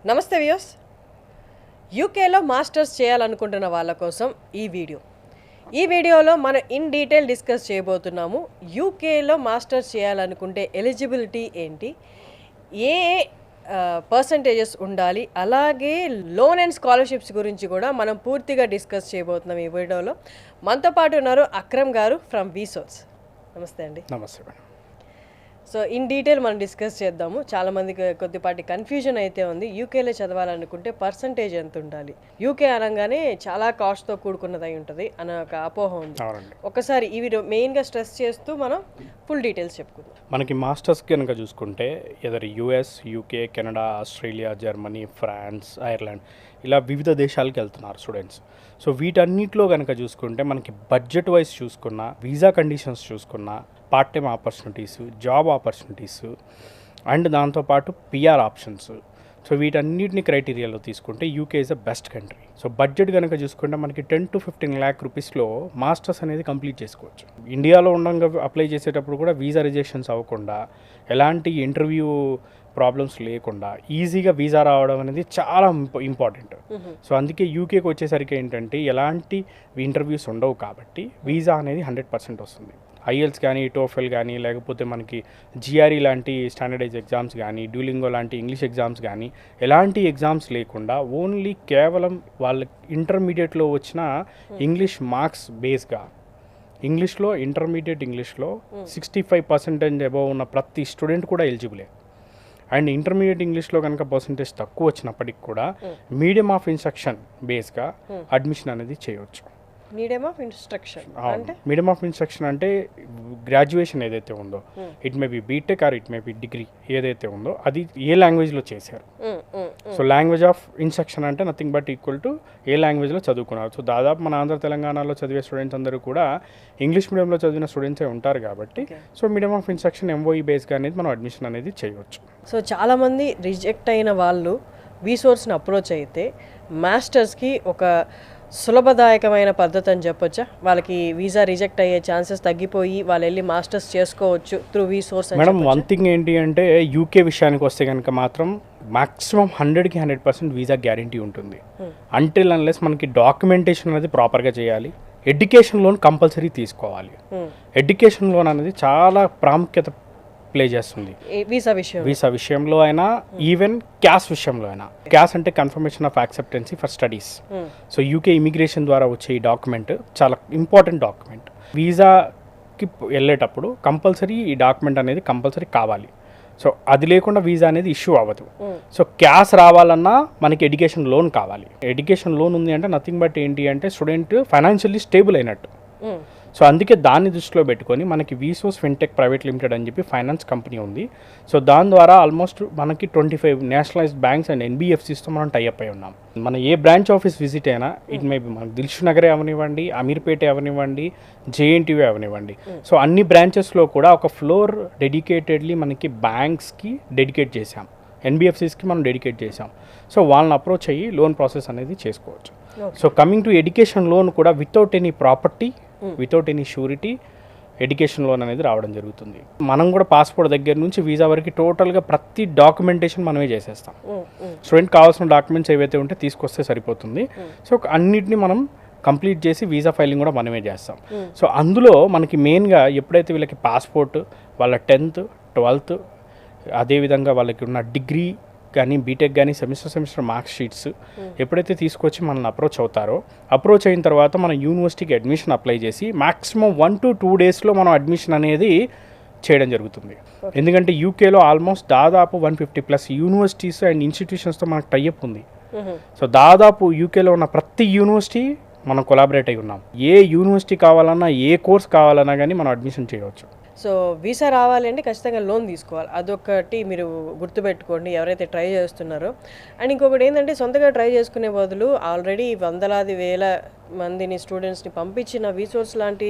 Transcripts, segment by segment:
నమస్తే వ్యూస్. యూకేలో మాస్టర్స్ చేయాలనుకుంటున్న వాళ్ళ కోసం ఈ వీడియోలో మనం ఇన్ డీటెయిల్ డిస్కస్ చేయబోతున్నాము. యూకేలో మాస్టర్స్ చేయాలనుకుంటే ఎలిజిబిలిటీ ఏంటి, ఏ పర్సంటేజెస్ ఉండాలి, అలాగే లోన్ అండ్ స్కాలర్షిప్స్ గురించి కూడా మనం పూర్తిగా డిస్కస్ చేయబోతున్నాం ఈ వీడియోలో. మనతో పాటు ఉన్నారు అక్రమ్ గారు ఫ్రమ్ వీసోర్స్. నమస్తే అండి. నమస్తే మేడం. సో ఇన్ డీటెయిల్ మనం డిస్కస్ చేద్దాము. చాలామందికి కొద్దిపాటి కన్ఫ్యూజన్ అయితే ఉంది. యూకేలో చదవాలనుకుంటే పర్సంటేజ్ ఎంత ఉండాలి, యూకే అనగానే చాలా కాస్ట్తో కూడుకున్నదై ఉంటుంది అనే ఒక అపోహ ఉంది. ఒకసారి ఈ వీడియో మెయిన్గా స్ట్రెస్ చేస్తూ మనం ఫుల్ డీటెయిల్స్ చెప్పుకుందాం. మనకి మాస్టర్స్ కనుక చూసుకుంటే either US, UK, Canada, Australia, Germany, France, Ireland ఇలా వివిధ దేశాలకు వెళ్తున్నారు స్టూడెంట్స్. సో వీటన్నిటిలో కనుక చూసుకుంటే మనకి బడ్జెట్ వైజ్ చూసుకున్నా, వీసా కండిషన్స్ చూసుకున్నా, part time opportunities, job opportunities and దాంతోపాటు పిఆర్ ఆప్షన్స్, సో వీటన్నిటిని క్రైటీరియాలో తీసుకుంటే UK is the best country. So budget కనుక చూసుకుంటే మనకి 10 to 15 lakh రూపీస్లో మాస్టర్స్ అనేది కంప్లీట్ చేసుకోవచ్చు. ఇండియాలో ఉండగా అప్లై చేసేటప్పుడు కూడా వీసా రిజెక్షన్స్ అవ్వకుండా, ఎలాంటి ఇంటర్వ్యూ ప్రాబ్లమ్స్ లేకుండా ఈజీగా వీసా రావడం అనేది చాలా ఇంపార్టెంట్. సో అందుకే యూకేకి వచ్చేసరికి ఏంటంటే ఎలాంటి ఇంటర్వ్యూస్ ఉండవు కాబట్టి వీసా అనేది 100% వస్తుంది. ఐఎల్స్ కానీ, టోఫెల్ కానీ, లేకపోతే మనకి జిఆర్ఈ లాంటి స్టాండర్డైజ్ ఎగ్జామ్స్ కానీ, డ్యూలింగో లాంటి ఇంగ్లీష్ ఎగ్జామ్స్ కానీ, ఎలాంటి ఎగ్జామ్స్ లేకుండా ఓన్లీ కేవలం వాళ్ళ ఇంటర్మీడియట్లో వచ్చిన ఇంగ్లీష్ మార్క్స్ బేస్గా, ఇంగ్లీష్లో ఇంటర్మీడియట్ ఇంగ్లీష్లో 65% అబవ్ ఉన్న ప్రతి స్టూడెంట్ కూడా ఎలిజిబులే. అండ్ ఇంటర్మీడియట్ ఇంగ్లీష్లో కనుక పర్సంటేజ్ తక్కువ వచ్చినప్పటికి కూడా మీడియం ఆఫ్ ఇన్స్ట్రక్షన్ బేస్గా అడ్మిషన్ అనేది చేయవచ్చు. మీడియం ఆఫ్ ఇన్స్ట్రక్షన్ అంటే మీడియం ఆఫ్ ఇన్స్ట్రక్షన్ అంటే గ్రాడ్యుయేషన్ ఏదైతే ఉందో, it may be BTech or it may be degree ఏదైతే ఉందో అది ఏ లాంగ్వేజ్లో చేశారు. సో లాంగ్వేజ్ ఆఫ్ ఇన్స్ట్రక్షన్ అంటే నథింగ్ బట్ ఈక్వల్ టు ఏ లాంగ్వేజ్లో చదువుకున్నారు. సో దాదాపు మన ఆంధ్ర తెలంగాణలో చదివే స్టూడెంట్స్ అందరూ కూడా ఇంగ్లీష్ మీడియంలో చదివిన స్టూడెంట్సే ఉంటారు కాబట్టి so medium of instruction MOE బేస్గా అనేది మనం అడ్మిషన్ అనేది చేయవచ్చు. సో చాలామంది రిజెక్ట్ అయిన వాళ్ళు వీసోర్స్ని అప్రోచ్ అయితే మాస్టర్స్కి ఒక సులభదాయకమైన పద్ధతి అని చెప్పొచ్చా? వాళ్ళకి వీసా రిజెక్ట్ అయ్యే ఛాన్సెస్ తగ్గిపోయి వాళ్ళు వెళ్ళి మాస్టర్స్ చేసుకోవచ్చు త్రూ వీసోర్స్. మేడం వన్ థింగ్ ఏంటి అంటే యూకే విషయానికి వస్తే కనుక మాత్రం మాక్సిమం 100కి 100% వీసా గ్యారంటీ ఉంటుంది. అంటిల్ అన్లెస్ మనకి డాక్యుమెంటేషన్ అనేది ప్రాపర్గా చేయాలి. ఎడ్యుకేషన్ లోన్ కంపల్సరీ తీసుకోవాలి. ఎడ్యుకేషన్ లోన్ అనేది చాలా ప్రాముఖ్యత ప్లే చేస్తుంది వీసా విషయంలో అయినా, ఈవెన్ క్యాష్ విషయంలో అయినా. క్యాష్ అంటే confirmation of acceptancy for studies. So UK immigration ద్వారా వచ్చే ఈ డాక్యుమెంట్ చాలా ఇంపార్టెంట్ డాక్యుమెంట్. వీసాకి వెళ్ళేటప్పుడు కంపల్సరీ ఈ డాక్యుమెంట్ అనేది కంపల్సరీ కావాలి. సో అది లేకుండా వీసా అనేది ఇష్యూ అవ్వదు. సో క్యాష్ రావాలన్నా మనకి ఎడ్యుకేషన్ లోన్ కావాలి. ఎడ్యుకేషన్ లోన్ ఉంది అంటే నథింగ్ బట్ ఏంటి అంటే స్టూడెంట్ ఫైనాన్షియల్లీ స్టేబుల్ అయినట్టు. సో అందుకే దాన్ని దృష్టిలో పెట్టుకొని మనకి వీసోస్ ఫిన్టెక్ ప్రైవేట్ లిమిటెడ్ అని చెప్పి ఫైనాన్స్ కంపెనీ ఉంది. సో దాని ద్వారా ఆల్మోస్ట్ మనకి 25 నేషనలైజ్డ్ బ్యాంక్స్ అండ్ ఎన్బిఎఫ్సిస్తో మనం టైఅప్ అయి ఉన్నాం. మన ఏ బ్రాంచ్ ఆఫీస్ విజిట్ అయినా, ఇట్ మే బి మనకి దిల్షుక్ నగరే అవనివ్వండి, అమీర్పేట అవనివ్వండి, జేఎన్టీవీ అవనివ్వండి, సో అన్ని బ్రాంచెస్లో కూడా ఒక ఫ్లోర్ డెడికేటెడ్లీ మనకి బ్యాంక్స్కి డెడికేట్ చేశాం, ఎన్బిఎఫ్సిస్కి మనం డెడికేట్ చేసాం. సో వాళ్ళని అప్రోచ్ అయ్యి లోన్ ప్రాసెస్ అనేది చేసుకోవచ్చు. So coming to education loan కూడా without any property, without any surety education loan అనేది రావడం జరుగుతుంది. మనం కూడా పాస్పోర్ట్ దగ్గర నుంచి వీసా వరకు టోటల్గా ప్రతి డాక్యుమెంటేషన్ మనమే చేసేస్తాం. స్టూడెంట్ కావాల్సిన డాక్యుమెంట్స్ ఏవైతే ఉంటే తీసుకొస్తే సరిపోతుంది. సో అన్నిటిని మనం కంప్లీట్ చేసి వీసా ఫైలింగ్ కూడా మనమే చేస్తాం. సో అందులో మనకి మెయిన్గా ఎప్పుడైతే వీళ్ళకి పాస్పోర్ట్, వాళ్ళ 10th, 12th, అదేవిధంగా వాళ్ళకి ఉన్న డిగ్రీ కానీ, బీటెక్ కానీ, సెమిస్టర్ మార్క్స్ షీట్స్ ఎప్పుడైతే తీసుకొచ్చి మనల్ని అప్రోచ్ అవుతారో, అప్రోచ్ అయిన తర్వాత మనం యూనివర్సిటీకి అడ్మిషన్ అప్లై చేసి మ్యాక్సిమం 1 to 2 డేస్లో మనం అడ్మిషన్ అనేది చేయడం జరుగుతుంది. ఎందుకంటే యూకేలో ఆల్మోస్ట్ దాదాపు 150+ యూనివర్సిటీస్ అండ్ ఇన్స్టిట్యూషన్స్తో మనకు టైఅప్ ఉంది. సో దాదాపు యూకేలో ఉన్న ప్రతి యూనివర్సిటీ మనం కొలాబరేట్ అయి ఉన్నాం. ఏ యూనివర్సిటీ కావాలన్నా, ఏ కోర్స్ కావాలన్నా కానీ మనం అడ్మిషన్ చేయవచ్చు. సో వీసా రావాలంటే ఖచ్చితంగా లోన్ తీసుకోవాలి. అదొకటి మీరు గుర్తుపెట్టుకోండి ఎవరైతే ట్రై చేస్తున్నారో. అండ్ ఇంకొకటి ఏంటంటే సొంతగా ట్రై చేసుకునే బదులు ఆల్రెడీ వందలాది వేల మందిని స్టూడెంట్స్ని పంపించిన వీసోర్స్ లాంటి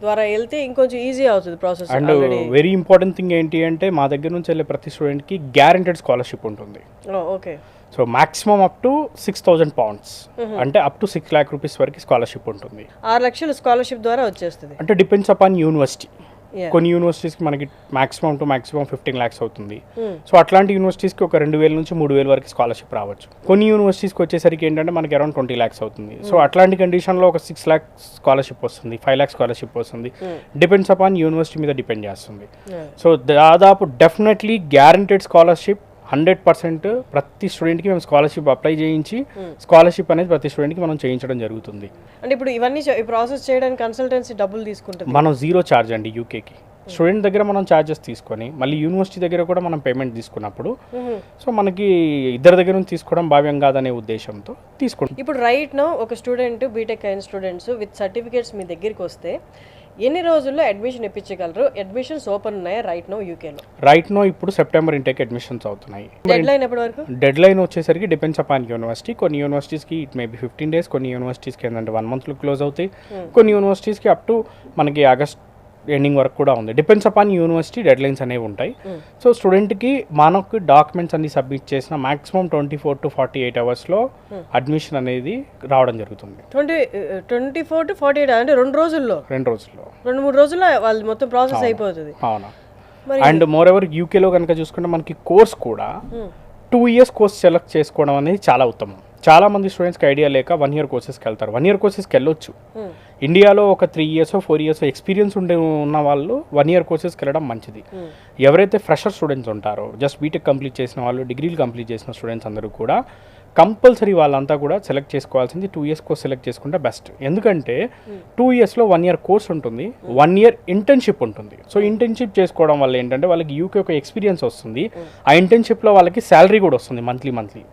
ద్వారా వెళ్తే ఇంకొంచెం ఈజీ అవుతుంది process. And very important thing ఏంటి అంటే మా దగ్గర నుంచి వెళ్ళే ప్రతి స్టూడెంట్కి గ్యారెంటెడ్ స్కాలర్షిప్ ఉంటుంది. Okay. So maximum up to 6,000 pounds, అంటే అప్ టు 6 lakh రూపీస్ వరకు స్కాలర్షిప్ ఉంటుంది. 6 లక్షలు స్కాలర్షిప్ ద్వారా వచ్చేస్తుంది. అంటే డిపెండ్స్ అపాన్ యూనివర్సిటీ. Yeah. కొన్ని యూనివర్సిటీస్కి మనకి మాక్సిమం 15 lakhs అవుతుంది. సో అట్లాంటి యూనివర్సిటీస్కి ఒక 2,000 నుంచి 3,000 వరకు స్కాలర్షిప్ రావచ్చు. కొన్ని యూనివర్సిటీస్కి వచ్చేసరికి ఏంటంటే మనకి అరౌండ్ 20 lakhs అవుతుంది. సో అట్లాంటి కండిషన్లో ఒక 6 lakhs స్కాలర్షిప్ వస్తుంది, 5 lakhs స్కాలర్షిప్ వస్తుంది. డిపెండ్స్ అపాన్ యూనివర్సిటీ మీద డిపెండ్ చేస్తుంది. సో దాదాపు డెఫినెట్లీ గ్యారంటెడ్ స్కాలర్షిప్ 100% ప్రతి స్టూడెంట్కి మేము స్కాలర్షిప్ అప్లై చేయించి స్కాలర్షిప్ అనేది ప్రతి స్టూడెంట్కి మనం చేయించడం జరుగుతుంది. అంటే ఇప్పుడు ఇవన్నీ ప్రాసెస్ చేయడానికి కన్సల్టెన్సీ డబ్బులు తీసుకుంటుంది. మనం 0 ఛార్జ్ అండి యూకేకి. స్టూడెంట్ దగ్గర మనం ఛార్జెస్ తీసుకొని మళ్ళీ యూనివర్సిటీ దగ్గర కూడా మనం పేమెంట్ తీసుకున్నప్పుడు సో మనకి ఇద్దరి దగ్గర నుంచి తీసుకోవడం భావ్యం కాదనే ఉద్దేశంతో తీసుకుంటాం. ఇప్పుడు రైట్ నో ఒక స్టూడెంట్ బీటెక్ అయిన స్టూడెంట్స్ విత్ సర్టిఫికేట్స్ మీ దగ్గరికి వస్తే ఎన్ని రోజుల్లో అడ్మిషన్ ఇప్పించగలరు? అడ్మిషన్స్ ఓపెన్ ఉన్నాయా రైట్ నో యూకేలో? రైట్ నో ఇప్పుడు సెప్టెంబర్ ఇంటేక్ అడ్మిషన్స్ అవుతున్నాయి. డెడ్ లైన్ ఎప్పటి వరకు? డెడ్ లైన్ వచ్చేసరికి డిపెండ్స్ అపాన్ యూనివర్సిటీ. కొన్ని యూనివర్సిటీస్కి ఇట్ మేబీ 15 days, కొన్ని యూనివర్సిటీస్కి ఏంటంటే 1 monthలో క్లోజ్ అవుతాయి, కొన్ని యూనివర్సిటీస్కి అప్ టు మనకి ఆగస్ట్ ఎండింగ్ వరకు కూడా ఉంది. Depends upon university dead lines అనేవి ఉంటాయి. సో స్టూడెంట్కి మనకు డాక్యుమెంట్స్ అన్ని సబ్మిట్ చేసిన మాక్సిమం 24 to 48 hours అడ్మిషన్ అనేది రావడం జరుగుతుంది. 24 to 48 అంటే 2 రోజుల్లో 2-3 రోజుల్లో వాళ్ళు మొత్తం ప్రాసెస్ అయిపోతుంది. అవునా. అండ్ మోర్ ఎవర్ యూకేలో కనుక చూసుకుంటే మనకి కోర్స్ కూడా 2 years కోర్స్ సెలెక్ట్ చేసుకోవడం అనేది చాలా ఉత్తమం. చాలా మంది స్టూడెంట్స్కి ఐడియా లేక 1 year కోర్సెస్కి వెళ్తారు. 1 year కోర్సెస్కి వెళ్ళొచ్చు. ఇండియాలో ఒక 3 years 4 years ఎక్స్పీరియన్స్ ఉన్న వాళ్ళు 1 year కోర్సెస్కి వెళ్ళడం మంచిది. ఎవరైతే ఫ్రెషర్ స్టూడెంట్స్ ఉంటారో, జస్ట్ బీటెక్ కంప్లీట్ చేసిన వాళ్ళు, డిగ్రీలు కంప్లీట్ చేసిన స్టూడెంట్స్ అందరూ కూడా కంపల్సరీ వాళ్ళంతా కూడా సెలెక్ట్ చేసుకోవాల్సింది 2 years కోర్స్ సెలెక్ట్ చేసుకుంటే బెస్ట్. ఎందుకంటే 2 yearsలో 1 year కోర్స్ ఉంటుంది, 1 year ఇంటర్న్షిప్ ఉంటుంది. సో ఇంటర్న్షిప్ చేసుకోవడం వల్ల ఏంటంటే వాళ్ళకి యూకే ఒక ఎక్స్పీరియన్స్ వస్తుంది. ఆ ఇంటర్న్షిప్లో వాళ్ళకి శాలరీ కూడా వస్తుంది మంత్లీ.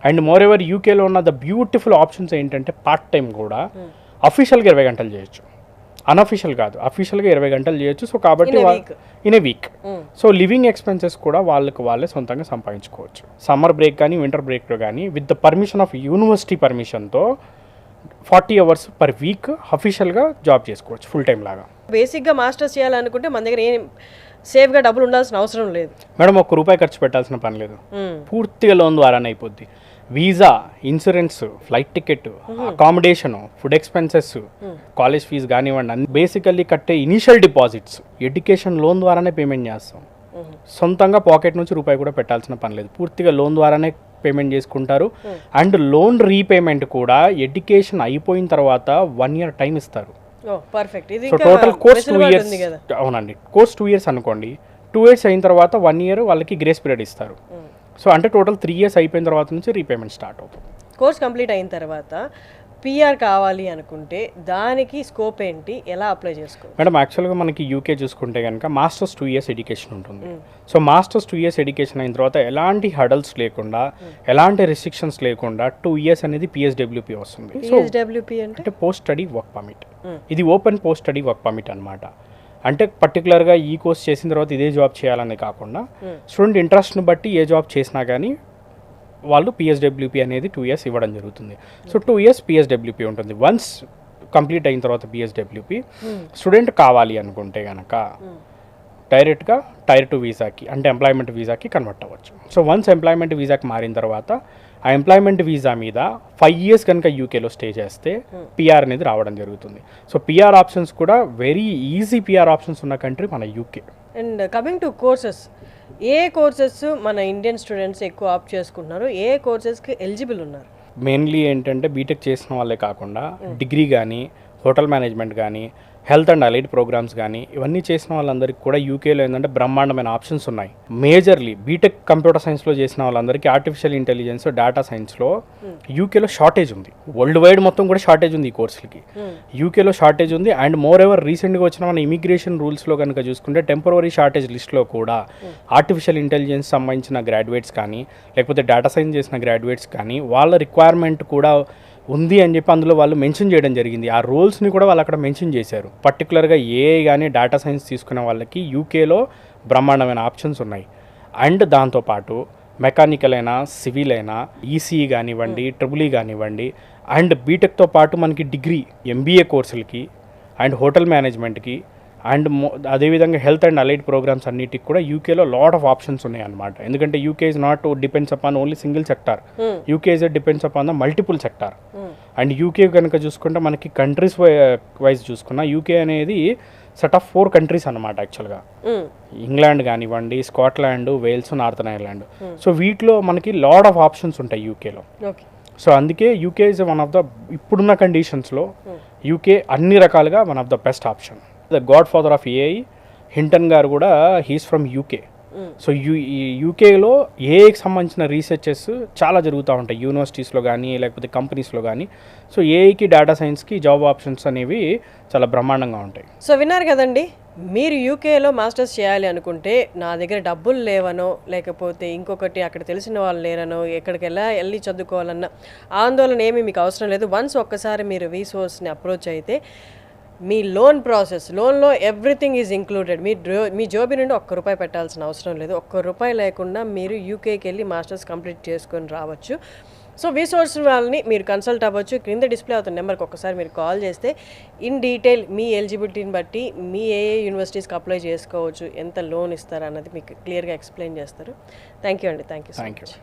అండ్ మోర్ ఎవర్ యూకేలో ఉన్న ద బ్యూటిఫుల్ ఆప్షన్స్ ఏంటంటే పార్ట్ టైం కూడా అఫీషియల్గా 20 గంటలు చేయొచ్చు, అన్అఫీషియల్ కాదు, అఫీషియల్గా 20 గంటలు చేయొచ్చు. సో కాబట్టి in a week. So living expenses కూడా వాళ్ళే సొంతంగా సంపాదించుకోవచ్చు. సమ్మర్ బ్రేక్ కానీ వింటర్ బ్రేక్లో కానీ with the permission of university పర్మిషన్తో 40 hours per week అఫీషియల్గా జాబ్ చేసుకోవచ్చు ఫుల్ టైం లాగా. బేసిక్గా మాస్టర్స్ చేయాలనుకుంటే మన దగ్గర ఏం సేఫ్గా డబ్బులు ఉండాల్సిన అవసరం లేదు మేడం. ₹1 ఖర్చు పెట్టాల్సిన పని లేదు, పూర్తిగా లోన్ ద్వారానే అయిపోద్ది. Visa, insurance, flight ticket, accommodation, food expenses, college fee కానివ్వండి, అన్ని బేసికల్లీ కట్టే ఇనిషియల్ డిపాజిట్స్ ఎడ్యుకేషన్ లోన్ ద్వారానే పేమెంట్ చేస్తాం. సొంతంగా పాకెట్ నుంచి రూపాయి కూడా పెట్టాల్సిన పని లేదు, పూర్తిగా లోన్ ద్వారానే పేమెంట్ చేసుకుంటారు. అండ్ లోన్ రీపేమెంట్ కూడా ఎడ్యుకేషన్ అయిపోయిన తర్వాత 1 year టైం ఇస్తారు. So total course 2 years. అవునండి, కోర్స్ 2 years అనుకోండి. 2 years అయిన తర్వాత 1 year వాళ్ళకి గ్రేస్ పీరియడ్ ఇస్తారు. సో అంటే టోటల్ 3 years అయిపోయిన తర్వాత నుంచి రీపేమెంట్ స్టార్ట్ అవుతుంది. కోర్స్ కంప్లీట్ అయిన తర్వాత పిఆర్ కావాలి అనుకుంటే దానికి స్కోప్ ఏంటి, ఎలా అప్లై చేసుకోవాలి? మేడం యాక్చువల్గా మనకి యూకే చూసుకుంటే కనుక మాస్టర్స్ 2 years ఎడ్యుకేషన్ ఉంటుంది. సో మాస్టర్స్ 2 years ఎడ్యుకేషన్ అయిన తర్వాత ఎలాంటి హడల్స్ లేకుండా, ఎలాంటి రిస్ట్రిక్షన్స్ లేకుండా 2 years అనేది PSWP వస్తుంది. PSWP అంటే పోస్ట్ స్టడీ వర్క్ పర్మిట్. ఇది open post study work permit అనమాట. అంటే పర్టికులర్గా ఈ కోర్స్ చేసిన తర్వాత ఇదే జాబ్ చేయాలని కాకుండా స్టూడెంట్ ఇంట్రెస్ట్ని బట్టి ఏ జాబ్ చేసినా కానీ వాళ్ళు PSWP అనేది 2 years ఇవ్వడం జరుగుతుంది. సో 2 years PSWP ఉంటుంది. వన్స్ కంప్లీట్ అయిన తర్వాత PSWP స్టూడెంట్ కావాలి అనుకుంటే కనుక డైరెక్ట్గా Tier 2 వీసాకి అంటే ఎంప్లాయ్మెంట్ వీసాకి కన్వర్ట్ అవ్వచ్చు. సో వన్స్ ఎంప్లాయ్మెంట్ వీసాకి మారిన తర్వాత ఆ ఎంప్లాయ్మెంట్ వీసా మీద 5 years కనుక యూకేలో స్టే చేస్తే పిఆర్ అనేది రావడం జరుగుతుంది. సో పిఆర్ ఆప్షన్స్ కూడా వెరీ ఈజీ పిఆర్ ఆప్షన్స్ ఉన్న కంట్రీ మన UK. And coming to courses, A courses మన ఇండియన్ స్టూడెంట్స్ ఎక్కువ ఆప్ట్ చేసుకుంటున్నారు, ఏ కోర్సెస్కి ఎలిజిబుల్ ఉన్నారు? మెయిన్లీ ఏంటంటే బీటెక్ చేసిన వాళ్ళే కాకుండా డిగ్రీ కానీ, హోటల్ మేనేజ్మెంట్ కానీ, హెల్త్ అండ్ అలైడ్ ప్రోగ్రామ్స్ కానీ ఇవన్నీ చేసిన వాళ్ళందరికీ కూడా యూకేలో ఏంటంటే బ్రహ్మాండమైన ఆప్షన్స్ ఉన్నాయి. మేజర్లీ బీటెక్ కంప్యూటర్ సైన్స్లో చేసిన వాళ్ళందరికీ ఆర్టిఫిషియల్ ఇంటెలిజెన్స్, డేటా సైన్స్లో యూకేలో షార్టేజ్ ఉంది. వరల్డ్ వైడ్ మొత్తం కూడా షార్టేజ్ ఉంది ఈ కోర్సులకి. యూకేలో షార్టేజ్ ఉంది. అండ్ మోర్ ఎవర్ రీసెంట్గా వచ్చిన మన ఇమిగ్రేషన్ రూల్స్లో కనుక చూసుకుంటే టెంపరరీ షార్టేజ్ లిస్ట్లో కూడా ఆర్టిఫిషియల్ ఇంటెలిజెన్స్ సంబంధించిన గ్రాడ్యుయేట్స్ కానీ, లేకపోతే డేటా సైన్స్ చేసిన గ్రాడ్యుయేట్స్ కానీ వాళ్ళ రిక్వైర్మెంట్ కూడా ఉంది అని చెప్పి అందులో వాళ్ళు మెన్షన్ చేయడం జరిగింది. ఆ రోల్స్ని కూడా వాళ్ళు అక్కడ మెన్షన్ చేశారు. పర్టికులర్గా ఏఐ కానీ డేటా సైన్స్ తీసుకునే వాళ్ళకి యూకేలో బ్రహ్మాండమైన ఆప్షన్స్ ఉన్నాయి. అండ్ దాంతోపాటు మెకానికల్ అయినా, సివిల్ అయినా, ఈసీఈ కానివ్వండి, ట్రిపుల్ ఈ కానివ్వండి, అండ్ బీటెక్తో పాటు మనకి డిగ్రీ ఎంబీఏ కోర్సులకి అండ్ హోటల్ మేనేజ్మెంట్కి అండ్ అదేవిధంగా హెల్త్ అండ్ అలైడ్ ప్రోగ్రామ్స్ అన్నిటికి కూడా యూకేలో లాట్ ఆఫ్ ఆప్షన్స్ ఉన్నాయి అనమాట. ఎందుకంటే UK is not depends upon only single sector, UK is depends upon the multiple sector. And UK కనుక చూసుకుంటే మనకి కంట్రీస్ వైజ్ చూసుకున్న యూకే అనేది సెట్ ఆఫ్ 4 కంట్రీస్ అనమాట యాక్చువల్గా. ఇంగ్లాండ్ కానివ్వండి, Scotland, Wales, Northern Ireland. So వీటిలో మనకి లాడ్ ఆఫ్ ఆప్షన్స్ ఉంటాయి యూకేలో. ఓకే. సో అందుకే UK is one of the ఇప్పుడున్న కండిషన్స్లో యూకే అన్ని రకాలుగా one of the best option. The God father of AI Hinton గారు కూడా హీస్ ఫ్రమ్ యూకే. సో యూకేలో ఏఐకి సంబంధించిన రీసెర్చెస్ చాలా జరుగుతూ ఉంటాయి యూనివర్సిటీస్లో కానీ లేకపోతే కంపెనీస్లో కానీ. సో ఏఐకి, డేటా సైన్స్కి జాబ్ ఆప్షన్స్ అనేవి చాలా బ్రహ్మాండంగా ఉంటాయి. సో విన్నారు కదండి, మీరు యూకేలో మాస్టర్స్ చేయాలి అనుకుంటే నా దగ్గర డబ్బులు లేవనో లేకపోతే ఇంకొకటి అక్కడ తెలిసిన వాళ్ళు లేరనో ఎక్కడికి వెళ్ళి చదువుకోవాలన్న ఆందోళన ఏమీ మీకు అవసరం లేదు. వన్స్ ఒక్కసారి మీరు రీసోర్స్ని అప్రోచ్ అయితే మీ లోన్ ప్రాసెస్, లోన్లో ఎవ్రీథింగ్ ఈజ్ ఇంక్లూడెడ్. మీ జోబీ నుండి ₹1 పెట్టాల్సిన అవసరం లేదు. ₹1 లేకుండా మీరు యూకేకి వెళ్ళి మాస్టర్స్ కంప్లీట్ చేసుకొని రావచ్చు. సో రీసోర్స్ వాళ్ళని మీరు కన్సల్ట్ అవ్వచ్చు. క్రింద డిస్ప్లే అవుతున్న నెంబర్కి ఒకసారి మీరు కాల్ చేస్తే ఇన్ డీటెయిల్ మీ ఎలిజిబిలిటీని బట్టి మీ ఏ యూనివర్సిటీస్కి అప్లై చేసుకోవచ్చు, ఎంత లోన్ ఇస్తారు అన్నది మీకు క్లియర్గా ఎక్స్ప్లెయిన్ చేస్తారు. థ్యాంక్ యూ అండి. Thank you.